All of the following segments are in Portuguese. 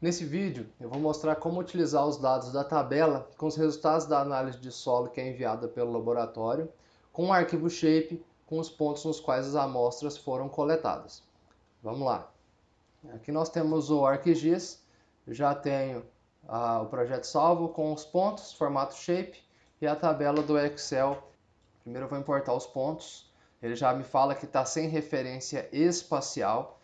Nesse vídeo eu vou mostrar como utilizar os dados da tabela com os resultados da análise de solo que é enviada pelo laboratório, com o arquivo shape com os pontos nos quais as amostras foram coletadas. Vamos lá. Aqui nós temos o ArcGIS, já tenho o projeto salvo com os pontos, formato shape e a tabela do Excel. Primeiro eu vou importar os pontos, ele já me fala que está sem referência espacial,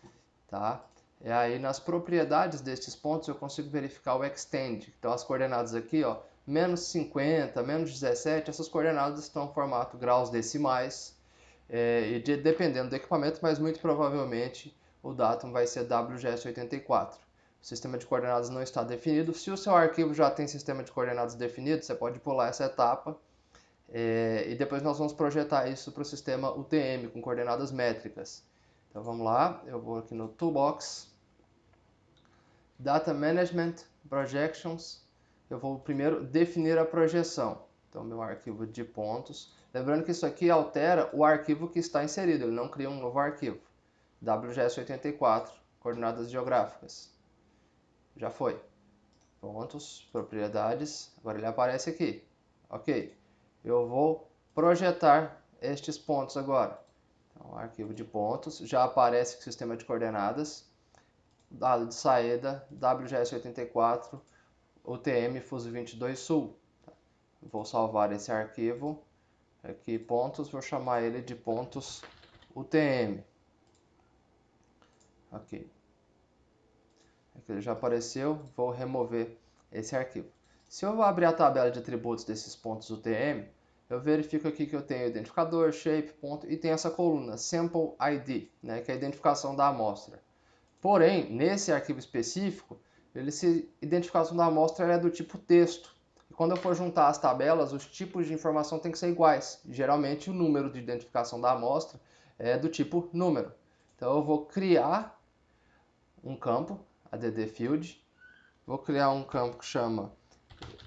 tá? E aí nas propriedades destes pontos eu consigo verificar o extend. Então as coordenadas aqui, ó, menos 50, menos 17, essas coordenadas estão em formato graus decimais. E dependendo do equipamento, mas muito provavelmente o datum vai ser WGS84. O sistema de coordenadas não está definido. Se o seu arquivo já tem sistema de coordenadas definido, você pode pular essa etapa. E depois nós vamos projetar isso para o sistema UTM, com coordenadas métricas. Então vamos lá, eu vou aqui no Toolbox, Data Management, Projections, eu vou primeiro definir a projeção. Então meu arquivo de pontos, lembrando que isso aqui altera o arquivo que está inserido, ele não cria um novo arquivo. WGS84, coordenadas geográficas. Já foi. Pontos, propriedades, agora ele aparece aqui. Ok. Eu vou projetar estes pontos agora. Então, arquivo de pontos, já aparece o sistema de coordenadas, dado de saída, WGS84, UTM Fuso 22 Sul. Vou salvar esse arquivo, aqui pontos, vou chamar ele de pontos UTM. Ok. Aqui ele já apareceu, vou remover esse arquivo. Se eu abrir a tabela de atributos desses pontos UTM, eu verifico aqui que eu tenho identificador, shape, ponto e tem essa coluna Sample ID, né, que é a identificação da amostra. Porém, nesse arquivo específico, a identificação da amostra é do tipo texto. E quando eu for juntar as tabelas, os tipos de informação têm que ser iguais. Geralmente, o número de identificação da amostra é do tipo número. Então, eu vou criar um campo, add field. Vou criar um campo que chama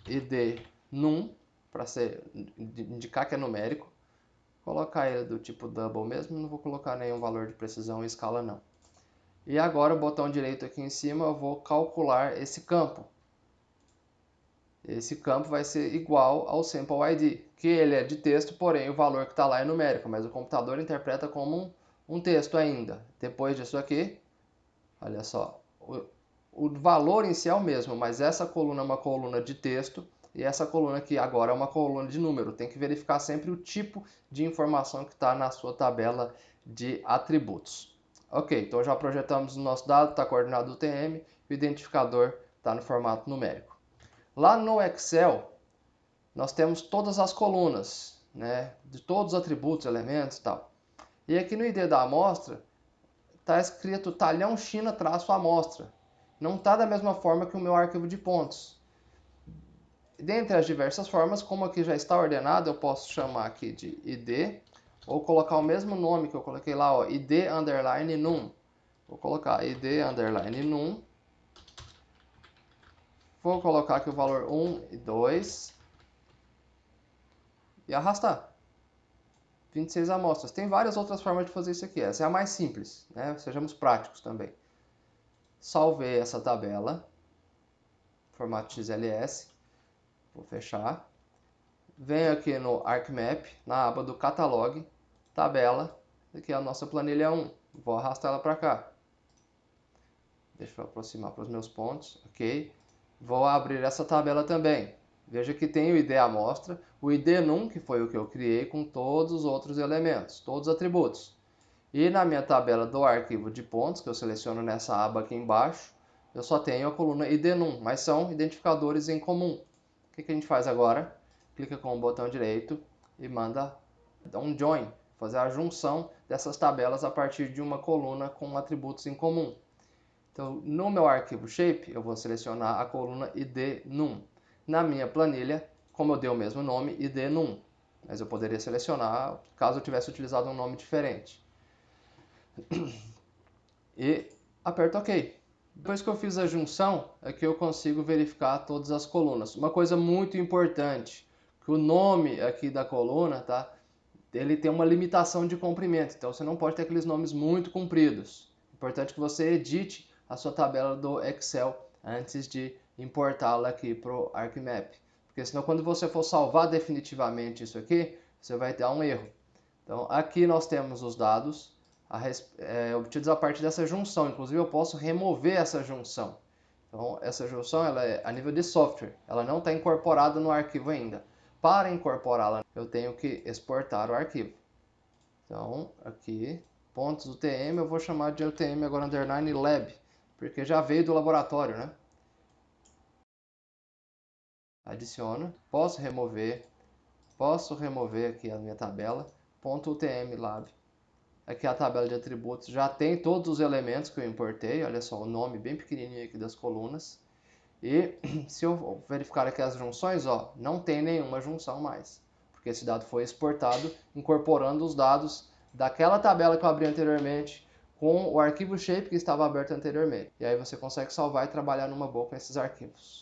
id num, para indicar que é numérico. Colocar ele do tipo double mesmo, não vou colocar nenhum valor de precisão em escala não. E agora o botão direito aqui em cima eu vou calcular esse campo. Esse campo vai ser igual ao Sample ID, que ele é de texto, porém o valor que está lá é numérico, mas o computador interpreta como um texto ainda. Depois disso aqui, olha só, o valor em si é o mesmo, mas essa coluna é uma coluna de texto e essa coluna aqui agora é uma coluna de número. Tem que verificar sempre o tipo de informação que está na sua tabela de atributos. Ok, então já projetamos o nosso dado, está coordenado do UTM, o identificador está no formato numérico. Lá no Excel, nós temos todas as colunas, né, de todos os atributos, elementos e tal. E aqui no ID da amostra, está escrito talhão China-amostra. Não está da mesma forma que o meu arquivo de pontos. Dentre as diversas formas, como aqui já está ordenado, eu posso chamar aqui de id, ou colocar o mesmo nome que eu coloquei lá, ó, id underline num. Vou colocar id underline num. Vou colocar aqui o valor 1 e 2. E arrastar. 26 amostras. Tem várias outras formas de fazer isso aqui. Essa é a mais simples, né? Sejamos práticos também. Salvei essa tabela, formato XLS, vou fechar. Venho aqui no ArcMap, na aba do Catalog, tabela, aqui é a nossa planilha 1. Vou arrastar ela para cá. Deixa eu aproximar para os meus pontos, ok. Vou abrir essa tabela também. Veja que tem o ID amostra, o ID num, que foi o que eu criei, com todos os outros elementos, todos os atributos. E na minha tabela do arquivo de pontos, que eu seleciono nessa aba aqui embaixo, eu só tenho a coluna ID num, mas são identificadores em comum. O que a gente faz agora? Clica com o botão direito e manda um join, fazer a junção dessas tabelas a partir de uma coluna com atributos em comum. Então, no meu arquivo shape, eu vou selecionar a coluna id num. Na minha planilha, como eu dei o mesmo nome, id num. Mas eu poderia selecionar caso eu tivesse utilizado um nome diferente. E aperto OK. Depois que eu fiz a junção, aqui eu consigo verificar todas as colunas. Uma coisa muito importante, que o nome aqui da coluna, tá? Ele tem uma limitação de comprimento, então você não pode ter aqueles nomes muito compridos. Importante que você edite a sua tabela do Excel antes de importá-la aqui para o ArcMap. Porque senão quando você for salvar definitivamente isso aqui, você vai dar um erro. Então aqui nós temos os dados obtidos a partir dessa junção. Inclusive eu posso remover essa junção. Então essa junção ela é a nível de software, ela não está incorporada no arquivo ainda. Para incorporá-la eu tenho que exportar o arquivo. Então aqui, pontos UTM, eu vou chamar de UTM agora underline lab, porque já veio do laboratório, né? Adiciono, posso remover aqui a minha tabela, ponto UTM lab. Aqui a tabela de atributos já tem todos os elementos que eu importei, olha só o nome bem pequenininho aqui das colunas. E se eu verificar aqui as junções, ó, não tem nenhuma junção mais, porque esse dado foi exportado incorporando os dados daquela tabela que eu abri anteriormente com o arquivo shape que estava aberto anteriormente. E aí você consegue salvar e trabalhar numa boa com esses arquivos.